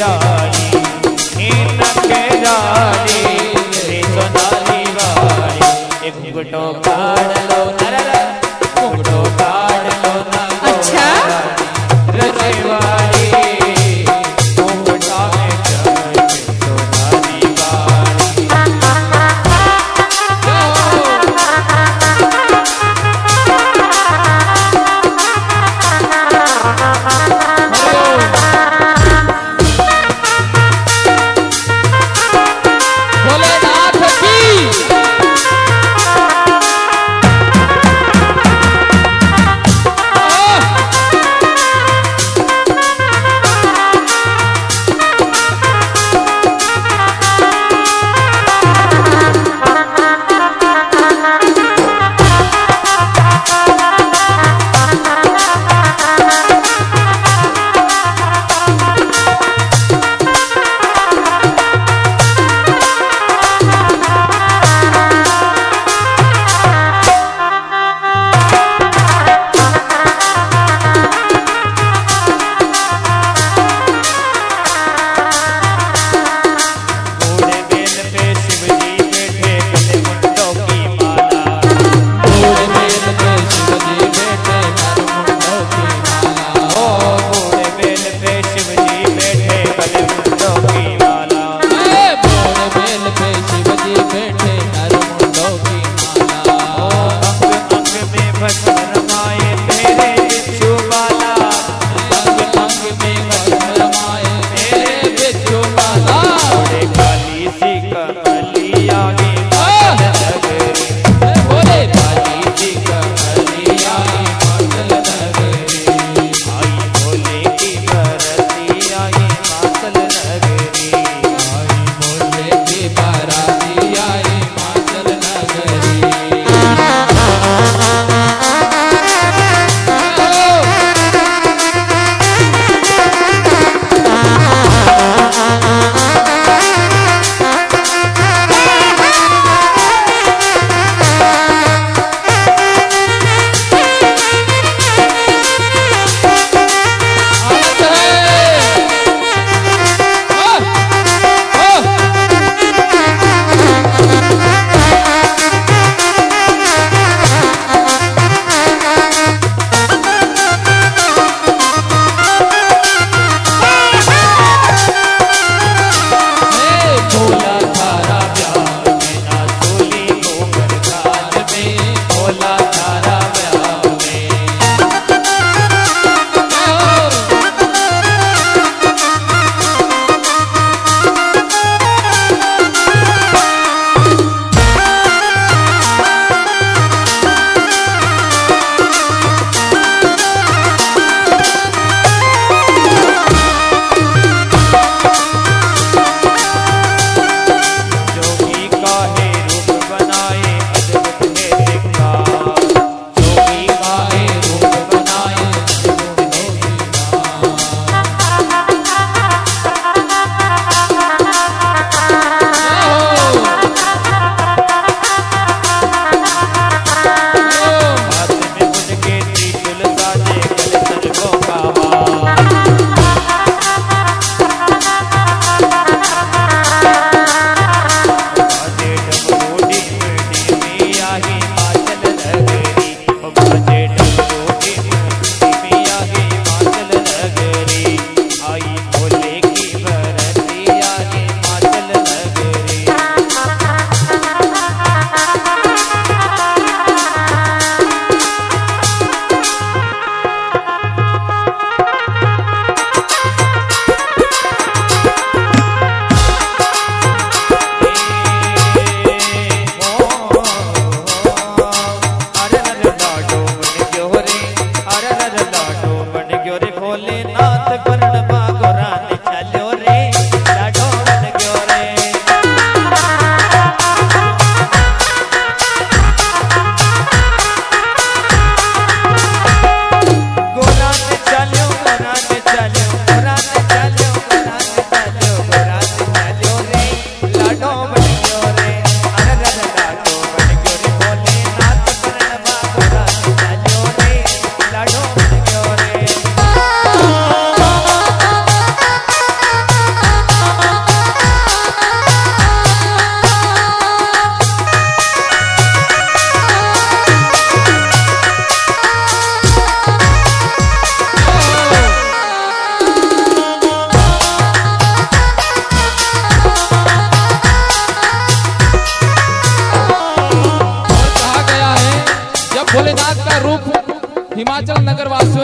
रानी हे नखराली रे सोनाली वाली एक घुटो काढ़ लो नररा घुटो काढ़ लो ना अच्छा रजवाड़ी घुटा में चढ़ सोनाली वाली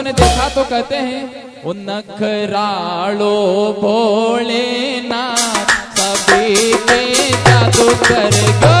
ने देखा तो कहते हैं ओ नखरालो भोलेनाथ सभी पे जादू कर गो।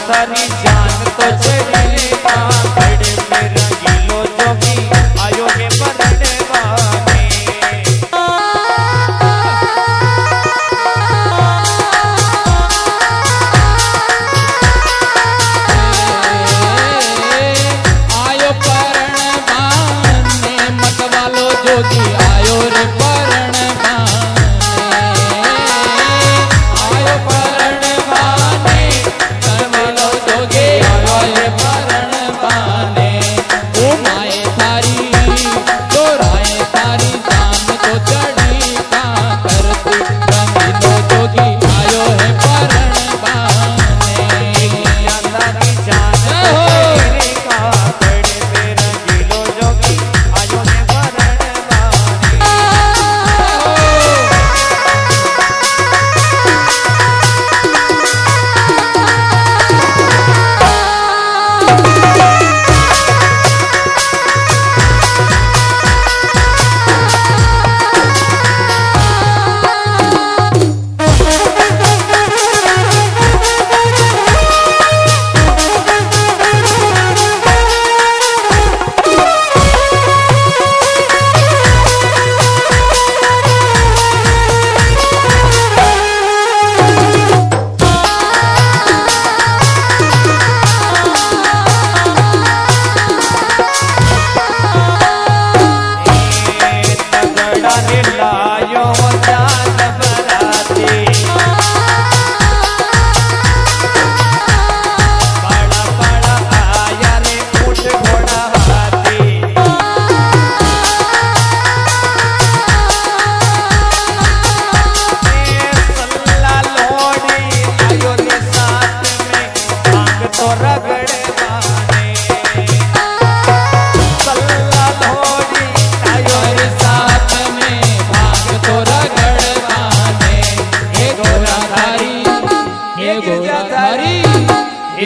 सारी जान तो चली पापड़ में रंगीलो जोगी आयो के बरने वाले। आयो परण बाने मत वालो जोगी आयो रे परण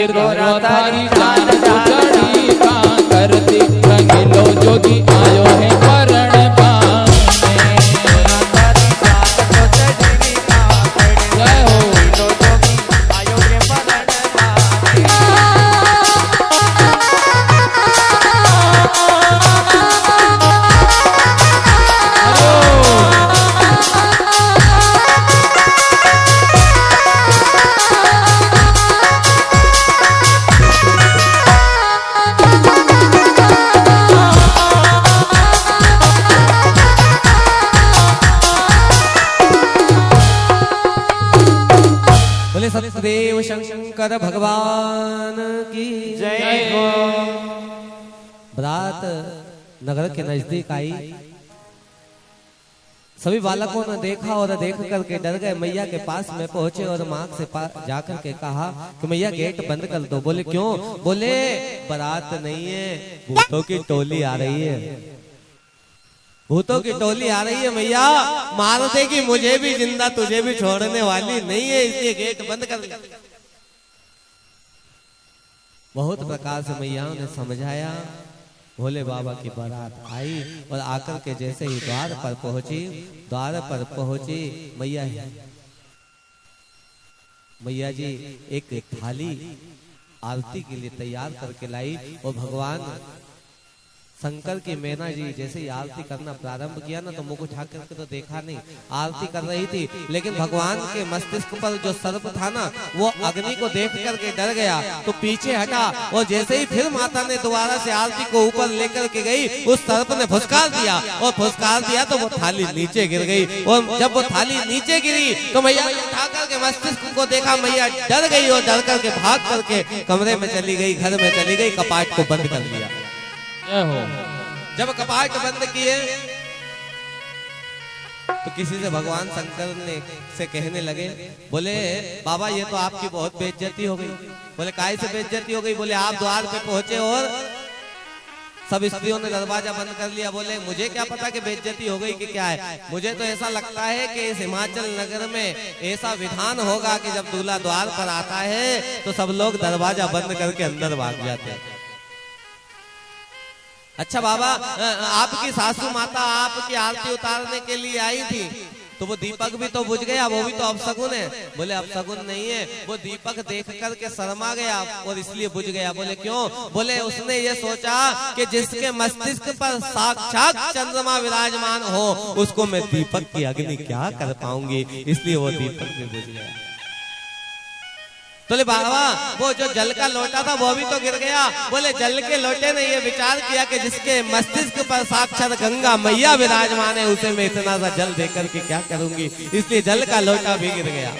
गोराधारी जान चढ़ी का करती रंगीलो जोगी आयो है परण पाने। गोराधारी जान चढ़ी का जय हो रंगीलो जोगी आयो है परण पाने। सतदेव शंकर भगवान की जय हो। बरात नगर के नजदीक आई। सभी बालकों ने देखा और देख करके डर गए। मैया के पास में पहुंचे और माँ से जाकर के कहा कि मैया गेट बंद कर दो। बोले क्यों? बोले बारात नहीं है, भूतों की टोली आ रही है, भूतों की टोली आ रही है। मैया मार देगी मुझे भी जिंदा, तुझे भी छोड़ने वाली नहीं है, इसलिए गेट बंद कर दो। बहुत प्रकार से मैया ने समझाया। भोले बाबा की बारात आई और आकर के जैसे ही द्वार पर पहुंची मैया जी एक थाली आरती के लिए तैयार करके लाई। और भगवान शंकर की मैना जी जैसे ही आरती करना प्रारंभ किया ना, तो मुख उठा करके तो देखा नहीं, आरती कर रही थी, लेकिन भगवान के मस्तिष्क पर जो सर्प था ना, वो अग्नि को देख करके डर गया, तो पीछे हटा। और जैसे ही फिर माता ने दोबारा से आरती को ऊपर लेकर के गई, उस सर्प ने फुसकार दिया, और फुसकार दिया तो वो थाली नीचे गिर गई। और जब वो थाली नीचे गिरी तो मैया उठा करके मस्तिष्क को देखा, मैया डर गई और डर करके भाग करके कमरे में चली गई, घर में चली गई, कपाट को बंद कर लिया। जब कपाट बंद किए तो किसी से भगवान शंकर ने से कहने लगे, बोले बाबा ये तो आपकी बहुत बेइज्जती हो गई। बोले काहे से बेइज्जती हो गई? बोले आप द्वार पे पहुंचे और सब स्त्रियों ने दरवाजा बंद कर लिया। बोले मुझे क्या पता कि बेइज्जती हो गई कि क्या है, मुझे तो ऐसा लगता है कि इस हिमाचल नगर में ऐसा विधान होगा कि जब दूल्हा द्वार पर आता है तो सब लोग दरवाजा बंद करके अंदर भाग जाते हैं। अच्छा बाबा, आपकी सासू माता आपकी आरती उतारने के लिए आई थी, तो वो दीपक भी तो बुझ गया, वो भी तो अपशगुन है। बोले अपशगुन नहीं है, वो दीपक देख करके शर्मा गया और इसलिए बुझ गया। बोले क्यों? बोले उसने ये सोचा कि जिसके मस्तिष्क पर साक्षात चंद्रमा विराजमान हो, उसको मैं दीपक की अग्नि क्या कर पाऊंगी, इसलिए वो दीपक भी बुझ गया। बोले बाबा वो जो जल का लोटा था वो भी तो गिर गया। बोले जल के लोटे ने ये विचार किया कि जिसके मस्तिष्क पर साक्षात गंगा मैया विराजमान है, उसे मैं इतना सा जल देकर के क्या करूंगी, इसलिए जल का लोटा भी गिर गया।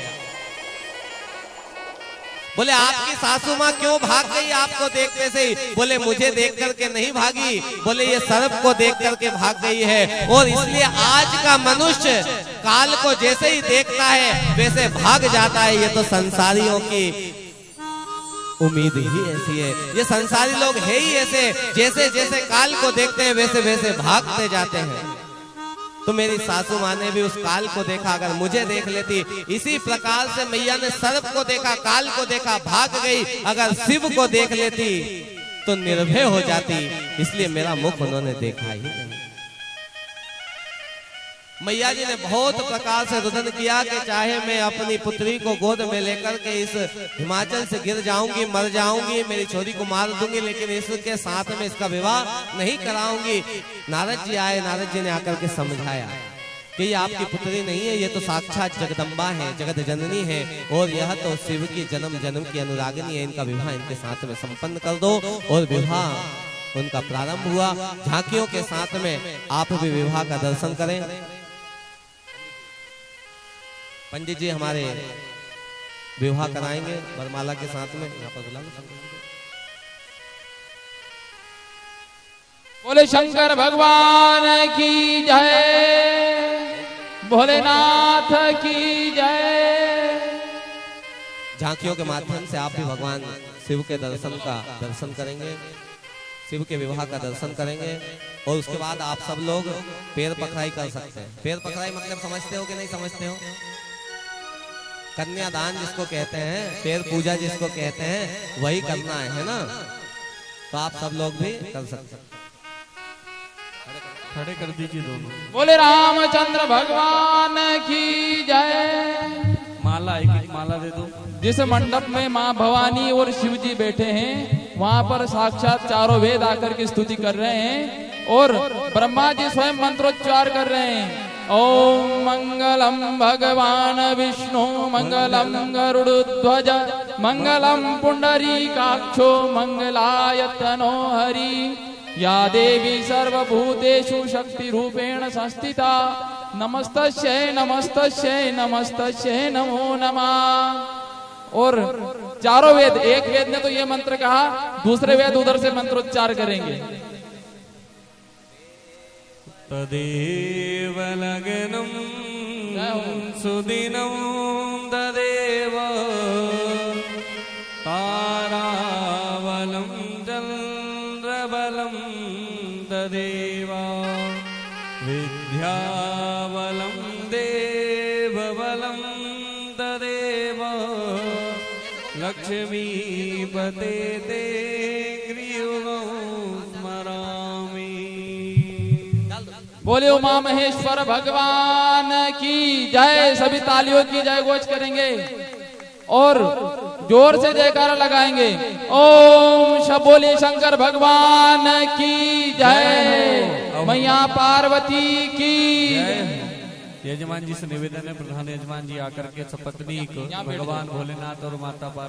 बोले आपकी सासू माँ क्यों भाग गई आपको देखने से ही? बोले मुझे देख करके नहीं भागी, बोले ये सर्प को देख करके भाग गई है। और इसलिए आज का मनुष्य काल को जैसे ही देखता है वैसे भाग जाता है। ये तो संसारियों की उम्मीद ही ऐसी है, ये संसारी लोग है ही ऐसे, जैसे जैसे काल को देखते हैं वैसे वैसे भागते जाते हैं। तो मेरी सासू माँ ने भी उस काल को देखा, अगर मुझे देख लेती। इसी प्रकार से मैया ने सर्प को देखा, काल को देखा, भाग गई। अगर शिव को देख लेती तो निर्भय हो जाती, इसलिए मेरा मुख उन्होंने देखा ही नहीं। मैया जी ने बहुत प्रकार से रुदन किया कि चाहे मैं अपनी पुत्री को गोद में लेकर के इस हिमाचल से गिर जाऊंगी, मर जाऊंगी, मेरी छोरी को मार दूंगी, लेकिन इसके साथ में इसका विवाह नहीं कराऊंगी। नारद जी आए, नारद जी ने आकर के समझाया कि ये आपकी पुत्री नहीं है, ये तो साक्षात जगदम्बा है, जगत जननी है, और यह तो शिव की जन्म जन्म की अनुरागिनी है। इनका विवाह इनके साथ में संपन्न कर दो। और विवाह उनका प्रारंभ हुआ। झांकियों के साथ में आप भी विवाह का दर्शन करें। पंडित जी हमारे विवाह कराएंगे वरमाला के साथ में, यहाँ पर बुला लो। बोले शंकर भगवान की जय, भोलेनाथ की जय। झांकियों के माध्यम से आप भी भगवान शिव के दर्शन करेंगे, शिव के विवाह का दर्शन करेंगे। और उसके बाद आप सब लोग पैर पखराई कर सकते हैं। पैर पखराई मतलब समझते हो कि नहीं समझते हो? कन्यादान जिसको कहते हैं, पैर पूजा जिसको कहते हैं, वही करना है ना? तो आप सब लोग भी कर सकते हैं। खड़े कर दीजिए दोनों। बोले रामचंद्र भगवान की जय। माला एक एक माला दे दो। जिस मंडप में माँ भवानी और शिव जी बैठे हैं, वहाँ पर साक्षात चारों वेद आकर की स्तुति कर रहे हैं और ब्रह्मा जी स्वयं मंत्रोच्चार कर रहे हैं। ओम मंगलम भगवान विष्णु, मंगलम गरुड़ध्वज, मंगलम पुंडरीकाक्षो, मंगलायतनो हरि। या देवी सर्वभूतेषु शक्ति रूपेण संस्थिता, नमस्तस्यै नमस्तस्यै नमस्तस्यै नमो नमः। और चारों वेद, एक वेद ने तो ये मंत्र कहा, दूसरे वेद उधर से मंत्रोच्चार करेंगे। तदेव लग्नं जय हो। सुदिनं तदेव ताराबलं चन्द्रबलं तदेव विद्याबलं देवबलं तदेव लक्ष्मीपते ते ग्रीवं स्मरामि। बोले उमा महेश्वर भगवान की जय। सभी तालियों की जय घोष करेंगे और जोर से जयकारा लगाएंगे। ओम शंभोले शंकर भगवान की जय। मैया पार्वती की। यजमान जी से निवेदन है, प्रधान यजमान जी आकर के सपत्नी को भगवान भोलेनाथ और माता पार्वती